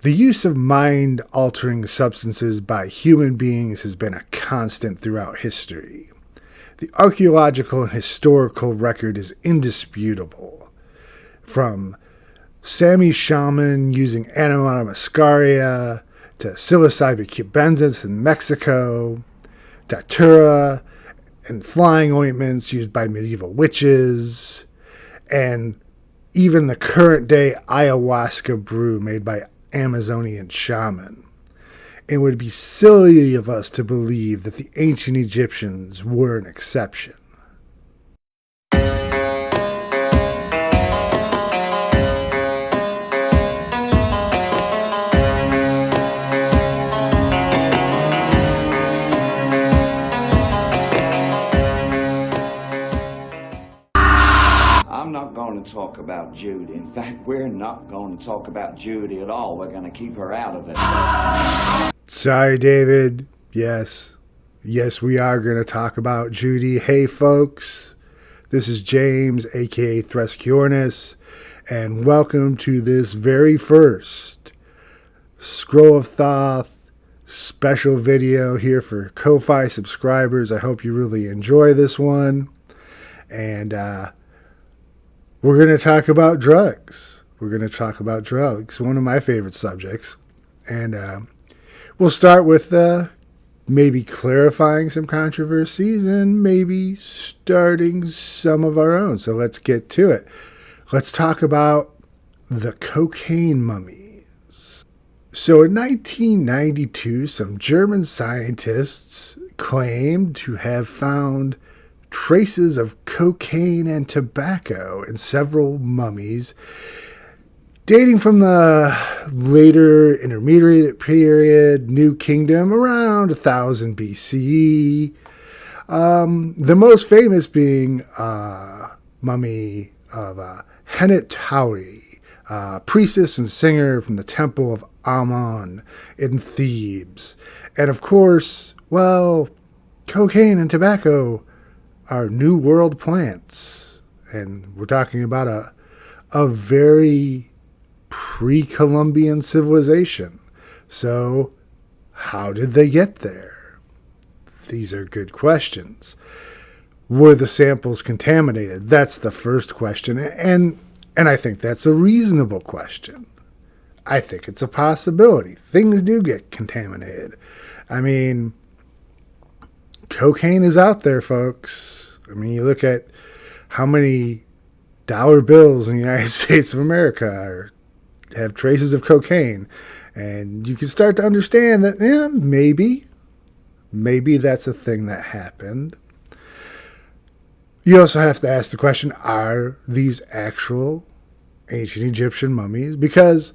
The use of mind-altering substances by human beings has been a constant throughout history. The archaeological and historical record is indisputable. From Sami shaman using Animata muscaria, to psilocybe cubensis in Mexico, datura and flying ointments used by medieval witches, and even the current day ayahuasca brew made by Amazonian shaman. It would be silly of us to believe that the ancient Egyptians were an exception. I'm not going to talk about Judy. In fact, we're not going to talk about Judy at all. We're going to keep her out of it. Sorry, David. Yes, we are going to talk about Judy. Hey, folks. This is James, a.k.a. Thresciornis, and welcome to this very first Scroll of Thoth special video here for Ko-Fi subscribers. I hope you really enjoy this one. And, we're going to talk about drugs. One of my favorite subjects. And we'll start with maybe clarifying some controversies and maybe starting some of our own. So let's get to it. Let's talk about the cocaine mummies. So in 1992, some German scientists claimed to have found traces of cocaine and tobacco in several mummies dating from the later intermediate period, New Kingdom, around 1000 BCE. The most famous being mummy of Hennet Tauri, priestess and singer from the Temple of Ammon in Thebes. And of course, well, cocaine and tobacco are New World plants. And we're talking about a very pre-Columbian civilization. So how did they get there? These are good questions. Were the samples contaminated? That's the first question. And I think that's a reasonable question. I think it's a possibility. Things do get contaminated. I mean, cocaine is out there, folks. I mean, you look at how many dollar bills in the United States of America have traces of cocaine, and you can start to understand that, maybe that's a thing that happened. You also have to ask the question, are these actual ancient Egyptian mummies? Because,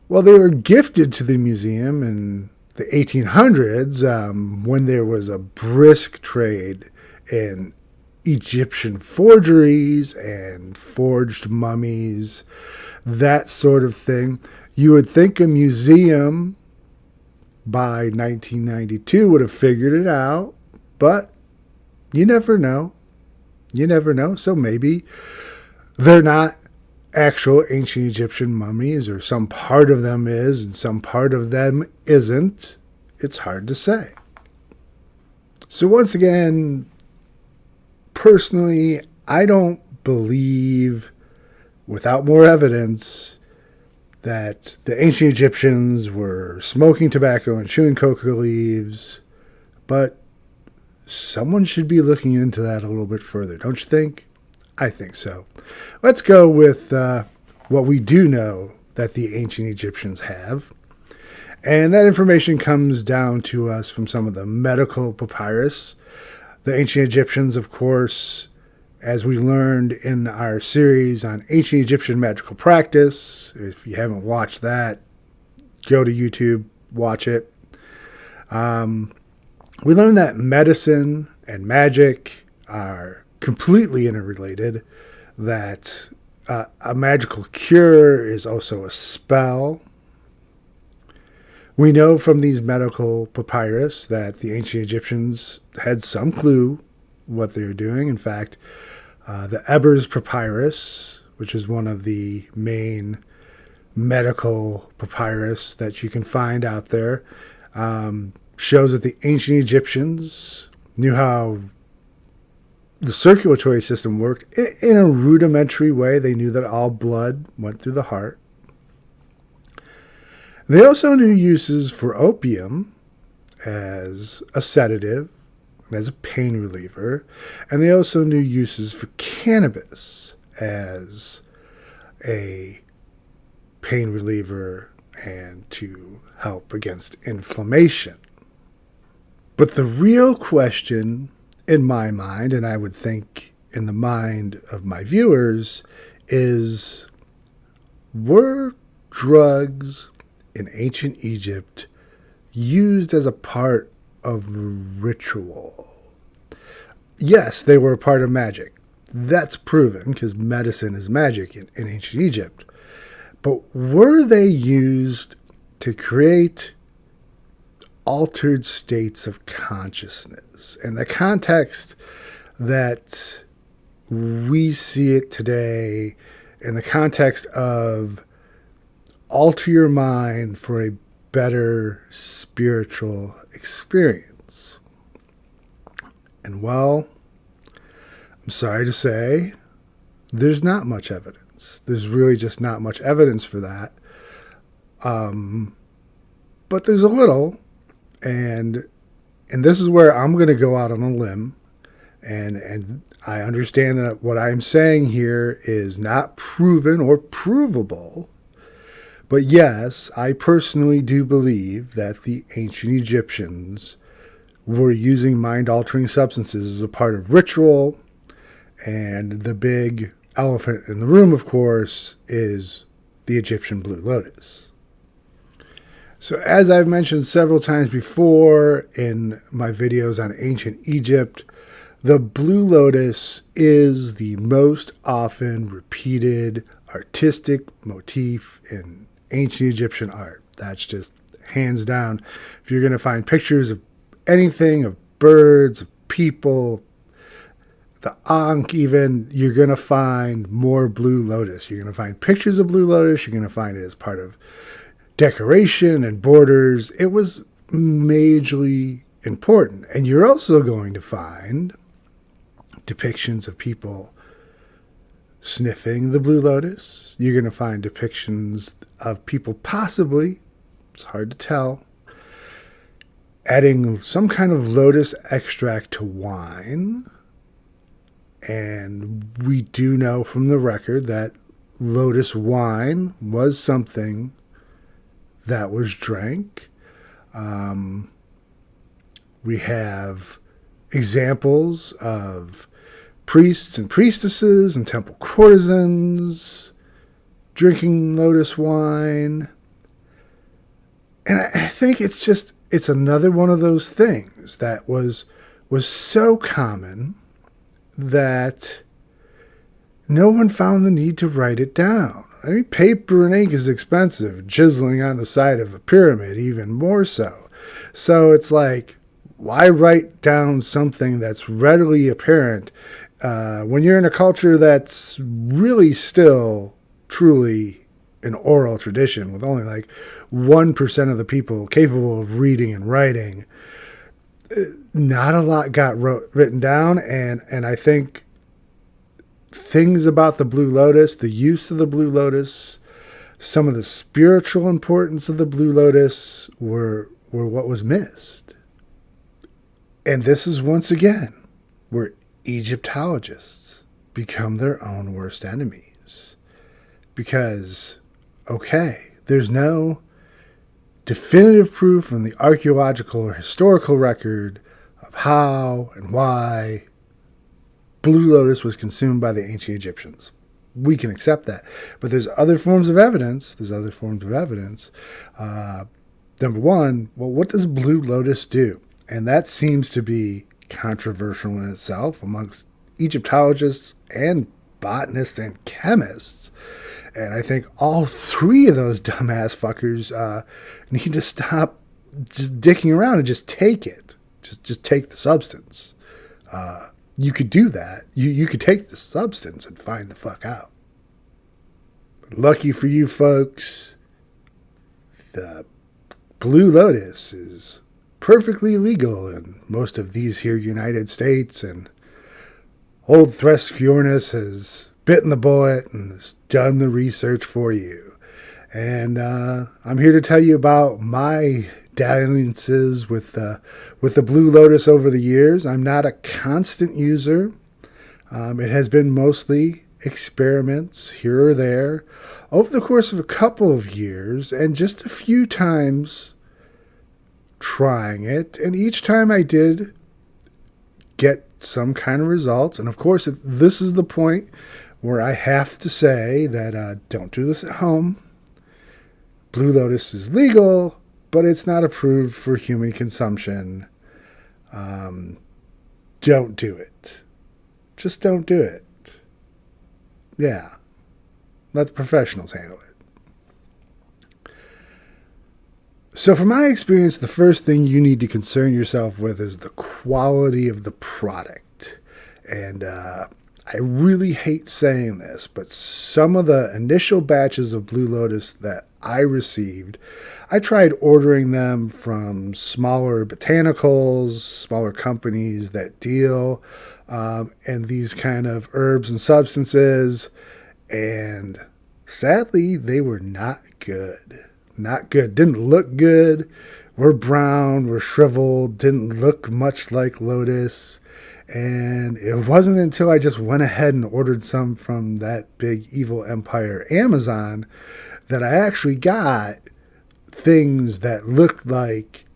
well, they were gifted to the museum in the 1800s, when there was a brisk trade in Egyptian forgeries and forged mummies, that sort of thing. You would think a museum by 1992 would have figured it out, but you never know. So maybe they're not actual ancient Egyptian mummies, or some part of them is and some part of them isn't. It's hard to say. So once again, personally, I don't believe, without more evidence, that the ancient Egyptians were smoking tobacco and chewing coca leaves, but someone should be looking into that a little bit further, don't you think? I think so. Let's go with what we do know that the ancient Egyptians have. And that information comes down to us from some of the medical papyrus. The ancient Egyptians, of course, as we learned in our series on ancient Egyptian magical practice. If you haven't watched that, go to YouTube, watch it. We learned that medicine and magic are completely interrelated, that a magical cure is also a spell. We know from these medical papyrus that the ancient Egyptians had some clue what they were doing. In fact, the Ebers Papyrus, which is one of the main medical papyrus that you can find out there shows that the ancient Egyptians knew how the circulatory system worked in a rudimentary way. They knew that all blood went through the heart. They also knew uses for opium as a sedative and as a pain reliever. And they also knew uses for cannabis as a pain reliever and to help against inflammation. But the real question in my mind, and I would think in the mind of my viewers, is, were drugs in ancient Egypt used as a part of ritual? Yes, they were a part of magic. That's proven because medicine is magic in ancient Egypt. But were they used to create altered states of consciousness? In the context that we see it today, in the context of alter your mind for a better spiritual experience. And well, I'm sorry to say, there's not much evidence. There's really just not much evidence for that. But there's a little, and this is where I'm going to go out on a limb, and I understand that what I'm saying here is not proven or provable. But yes, I personally do believe that the ancient Egyptians were using mind-altering substances as a part of ritual. And the big elephant in the room, of course, is the Egyptian blue lotus. So as I've mentioned several times before in my videos on ancient Egypt, the blue lotus is the most often repeated artistic motif in ancient Egyptian art. That's just hands down. If you're going to find pictures of anything, of birds, of people, the Ankh even, you're going to find more blue lotus. You're going to find pictures of blue lotus. You're going to find it as part of decoration and borders. It was majorly important. And you're also going to find depictions of people sniffing the blue lotus. You're going to find depictions of people possibly, it's hard to tell, adding some kind of lotus extract to wine. And we do know from the record that lotus wine was something that was drank. We have examples of priests and priestesses and temple courtesans drinking lotus wine. And I think it's another one of those things that was so common that no one found the need to write it down. I mean, paper and ink is expensive, chiseling on the side of a pyramid even more so. So it's like, why write down something that's readily apparent when you're in a culture that's really still truly an oral tradition with only like 1% of the people capable of reading and writing? Not a lot got written down, and I think things about the blue lotus, the use of the blue lotus, some of the spiritual importance of the blue lotus were what was missed. And this is once again where Egyptologists become their own worst enemies. Because, okay, there's no definitive proof from the archaeological or historical record of how and why blue lotus was consumed by the ancient Egyptians. We can accept that. But there's other forms of evidence. Number one, well, what does blue lotus do? And that seems to be controversial in itself amongst Egyptologists and botanists and chemists. And I think all three of those dumbass fuckers need to stop just dicking around and just take it. Just take the substance. You could do that. You could take the substance and find the fuck out. Lucky for you folks, the Blue Lotus is perfectly legal in most of these here United States, and old Thresciornis has bitten the bullet and has done the research for you. And I'm here to tell you about my dalliances with the Blue Lotus over the years. I'm not a constant user. It has been mostly experiments here or there over the course of a couple of years, and just a few times trying it. And each time I did get some kind of results. And of course, this is the point where I have to say that don't do this at home. Blue Lotus is legal, but it's not approved for human consumption. Don't do it. Just don't do it. Yeah. Let the professionals handle it. So from my experience, the first thing you need to concern yourself with is the quality of the product. And I really hate saying this, but some of the initial batches of Blue Lotus that I received, I tried ordering them from smaller botanicals, smaller companies that deal in these kind of herbs and substances, and sadly, they were not good. Not good. Didn't look good. Were brown, were shriveled, didn't look much like lotus. And it wasn't until I just went ahead and ordered some from that big evil empire, Amazon, that I actually got things that looked like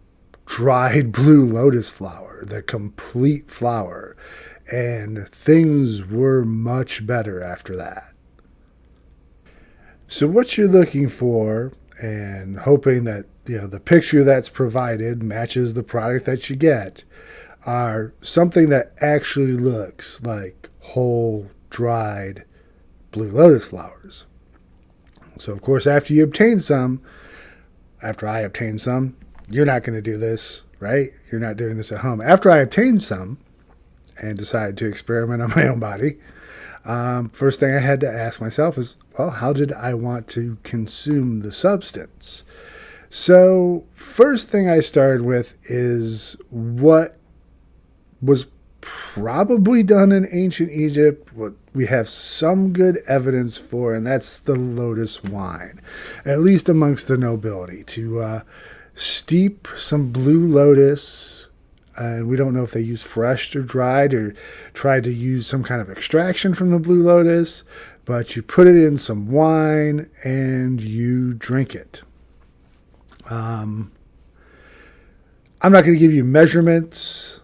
dried blue lotus flower, the complete flower. And things were much better after that. So what you're looking for, and hoping that the picture that's provided matches the product that you get, are something that actually looks like whole dried blue lotus flowers. So of course, after I obtain some, you're not going to do this, right? You're not doing this at home. After I obtained some and decided to experiment on my own body, first thing I had to ask myself is, well, how did I want to consume the substance? So first thing I started with is what was probably done in ancient Egypt, what we have some good evidence for, and that's the lotus wine, at least amongst the nobility, to steep some blue lotus. And we don't know if they use fresh or dried or tried to use some kind of extraction from the blue lotus, but you put it in some wine and you drink it. I'm not going to give you measurements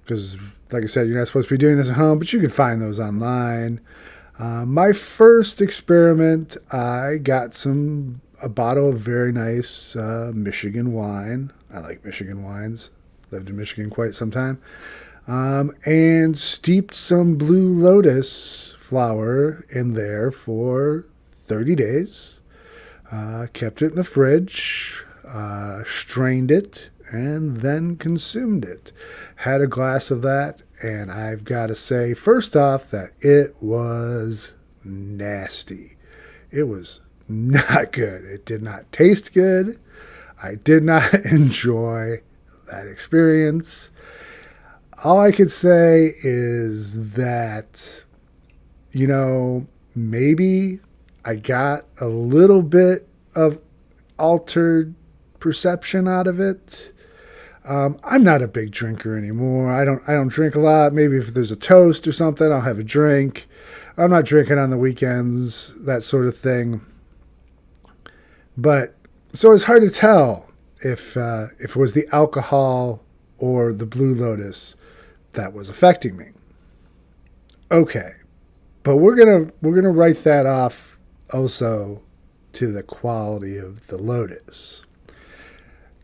because, like I said, you're not supposed to be doing this at home, but you can find those online. My first experiment, I got a bottle of very nice Michigan wine. I like Michigan wines. Lived in Michigan quite some time. And steeped some blue lotus flower in there for 30 days. Kept it in the fridge, strained it, and then consumed it. Had a glass of that, and I've got to say, first off, that it was nasty. It was not good. It did not taste good. I did not enjoy that experience. All I could say is that, maybe I got a little bit of altered perception out of it. I'm not a big drinker anymore. I don't drink a lot. Maybe if there's a toast or something, I'll have a drink. I'm not drinking on the weekends, that sort of thing. But so it's hard to tell if it was the alcohol or the blue lotus that was affecting me. Okay, but we're gonna write that off also to the quality of the lotus,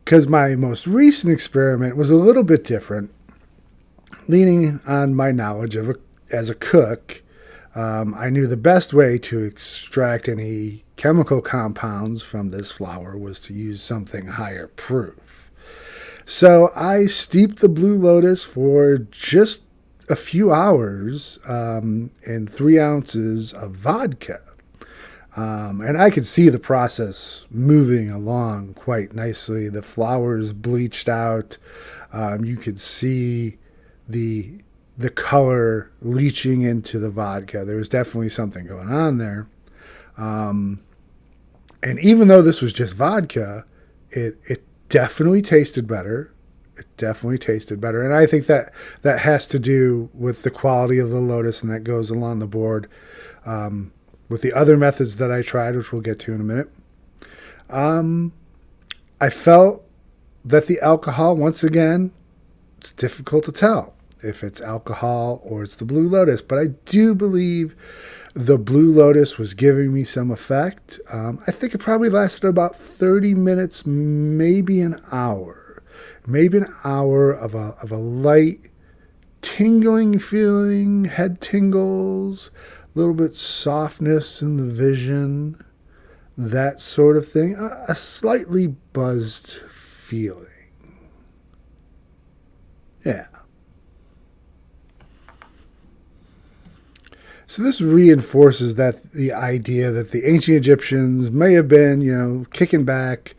because my most recent experiment was a little bit different, leaning on my knowledge as a cook. I knew the best way to extract any chemical compounds from this flower was to use something higher proof. So I steeped the blue lotus for just a few hours in 3 ounces of vodka. And I could see the process moving along quite nicely. The flowers bleached out. You could see the color leaching into the vodka. There was definitely something going on there. And even though this was just vodka, it definitely tasted better. It definitely tasted better. And I think that has to do with the quality of the lotus, and that goes along the board with the other methods that I tried, which we'll get to in a minute. I felt that the alcohol, once again, it's difficult to tell if it's alcohol or it's the Blue Lotus, but I do believe the Blue Lotus was giving me some effect. I think it probably lasted about 30 minutes, maybe an hour. Maybe an hour of a light tingling feeling, head tingles, a little bit softness in the vision, that sort of thing. A slightly buzzed feeling. Yeah. So this reinforces that the idea that the ancient Egyptians may have been, kicking back,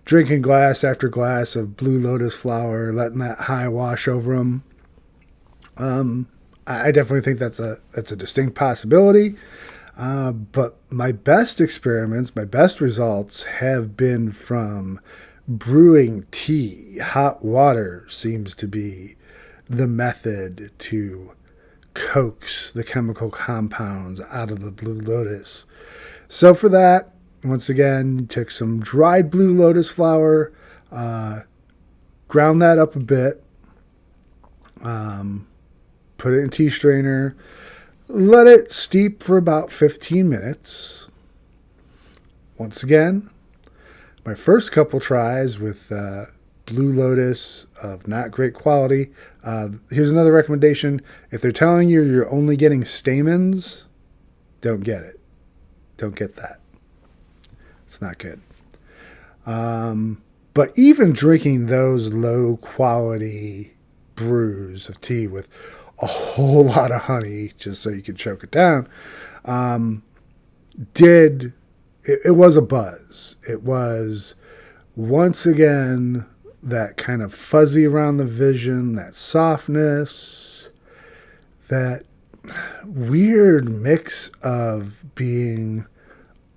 drinking glass after glass of Blue Lotus flower, letting that high wash over them. I definitely think that's a distinct possibility. But my best experiments, my best results have been from brewing tea. Hot water seems to be the method to coax the chemical compounds out of the Blue Lotus. So for that, once again, took some dried Blue Lotus flower, ground that up a bit, put it in a tea strainer, let it steep for about 15 minutes. Once again, my first couple tries with Blue Lotus of not great quality. Here's another recommendation. If they're telling you you're only getting stamens, don't get it. Don't get that. It's not good. But even drinking those low quality brews of tea with a whole lot of honey just so you could choke it down, it was a buzz. It was, once again, that kind of fuzzy around the vision, that softness, that weird mix of being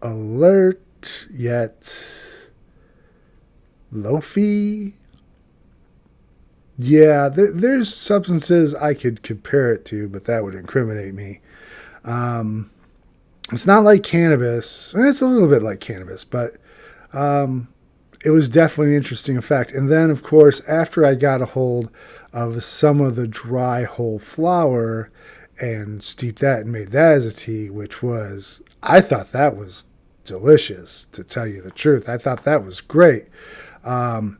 alert yet loafy. Yeah, there's substances I could compare it to, but that would incriminate me. It's not like cannabis. It's a little bit like cannabis, but it was definitely an interesting effect. And then, of course, after I got a hold of some of the dry whole flower and steeped that and made that as a tea, I thought that was delicious, to tell you the truth. I thought that was great. A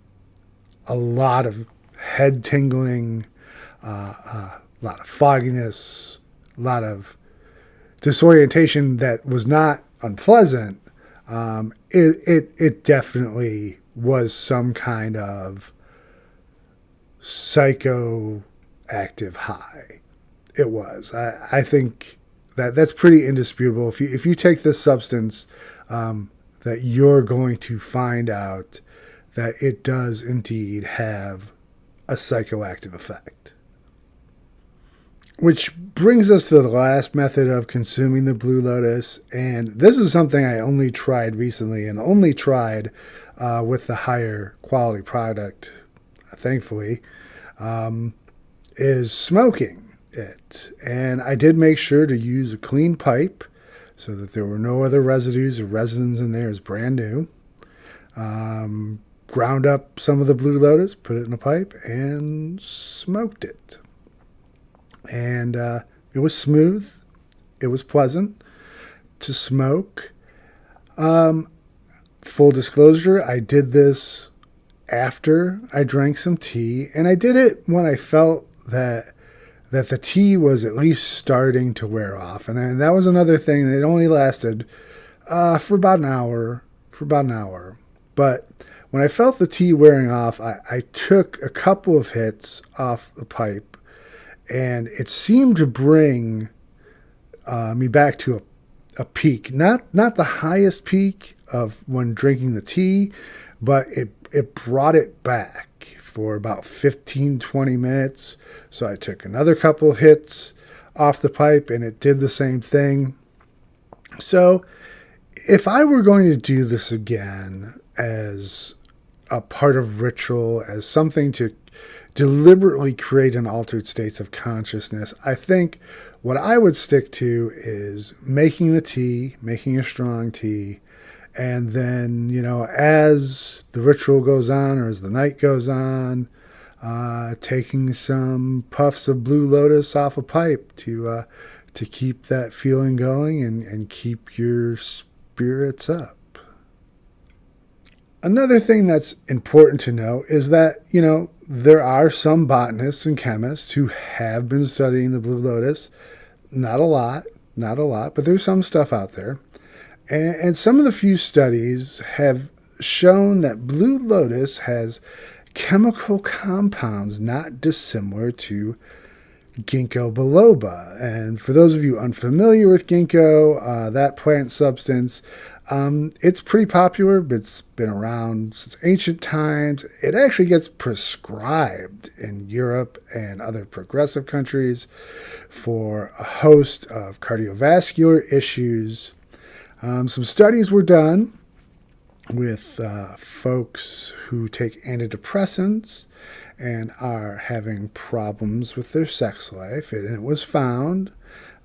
lot of head tingling, a lot of fogginess, a lot of disorientation that was not unpleasant. It definitely was some kind of psychoactive high. It was. I think that's pretty indisputable. If you take this substance, that you're going to find out that it does indeed have a psychoactive effect. Which brings us to the last method of consuming the Blue Lotus, and this is something I only tried recently, and only tried with the higher quality product, thankfully, is smoking it. And I did make sure to use a clean pipe so that there were no other residues or resins in there. It's brand new. Ground up some of the Blue Lotus, put it in a pipe, and smoked it. And it was smooth. It was pleasant to smoke. Full disclosure, I did this after I drank some tea, and I did it when I felt that the tea was at least starting to wear off. And that was another thing. It only lasted for about an hour. But when I felt the tea wearing off, I took a couple of hits off the pipe, and it seemed to bring me back to a peak, not the highest peak of when drinking the tea, but it brought it back for about 15-20 minutes. So I took another couple hits off the pipe and it did the same thing. So if I were going to do this again as a part of ritual, as something to deliberately create an altered states of consciousness, I think what I would stick to is making the tea, making a strong tea, and then, as the ritual goes on or as the night goes on, taking some puffs of blue lotus off a pipe to keep that feeling going and keep your spirits up. Another thing that's important to know is that, there are some botanists and chemists who have been studying the blue lotus. Not a lot, but there's some stuff out there. And some of the few studies have shown that blue lotus has chemical compounds not dissimilar to ginkgo biloba. And for those of you unfamiliar with ginkgo, that plant substance, it's pretty popular. It's been around since ancient times. It actually gets prescribed in Europe and other progressive countries for a host of cardiovascular issues. Some studies were done with folks who take antidepressants and are having problems with their sex life. And it was found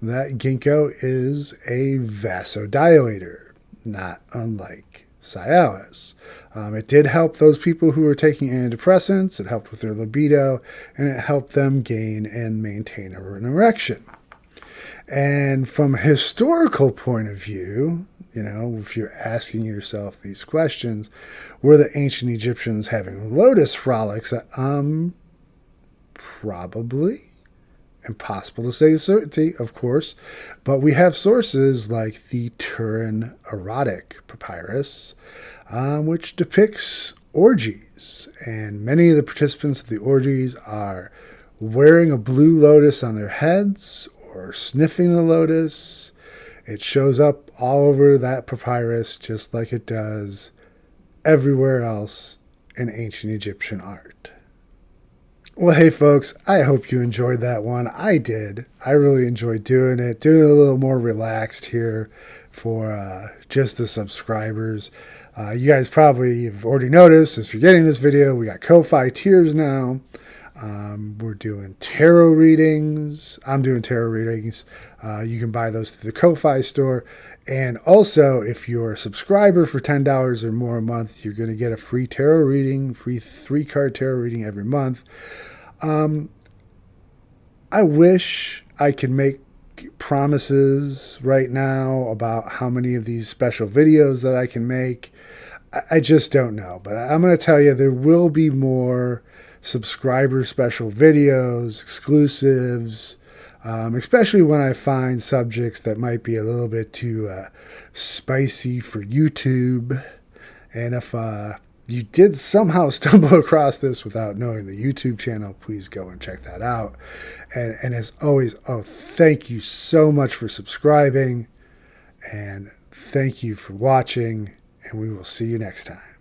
that ginkgo is a vasodilator, not unlike Cialis. It did help those people who were taking antidepressants. It helped with their libido, and it helped them gain and maintain an erection. And from a historical point of view, if you're asking yourself these questions, were the ancient Egyptians having lotus frolics? Probably. Impossible to say with certainty, of course, but we have sources like the Turin erotic papyrus, which depicts orgies, and many of the participants of the orgies are wearing a blue lotus on their heads or sniffing the lotus. It shows up all over that papyrus just like it does everywhere else in ancient Egyptian art. Well, hey folks, I hope you enjoyed that one. I did. I really enjoyed doing it a little more relaxed here for just the subscribers. You guys probably have already noticed, if you're getting this video, we got Ko-Fi tiers now. We're doing tarot readings. I'm doing tarot readings. You can buy those through the Ko-Fi store. And also, if you're a subscriber for $10 or more a month, you're going to get a free tarot reading, free 3-card tarot reading every month. I wish I could make promises right now about how many of these special videos that I can make. I just don't know. But I'm going to tell you, there will be more subscriber special videos, exclusives, especially when I find subjects that might be a little bit too spicy for YouTube. And if you did somehow stumble across this without knowing the YouTube channel, please go and check that out. And as always, thank you so much for subscribing, and thank you for watching, and we will see you next time.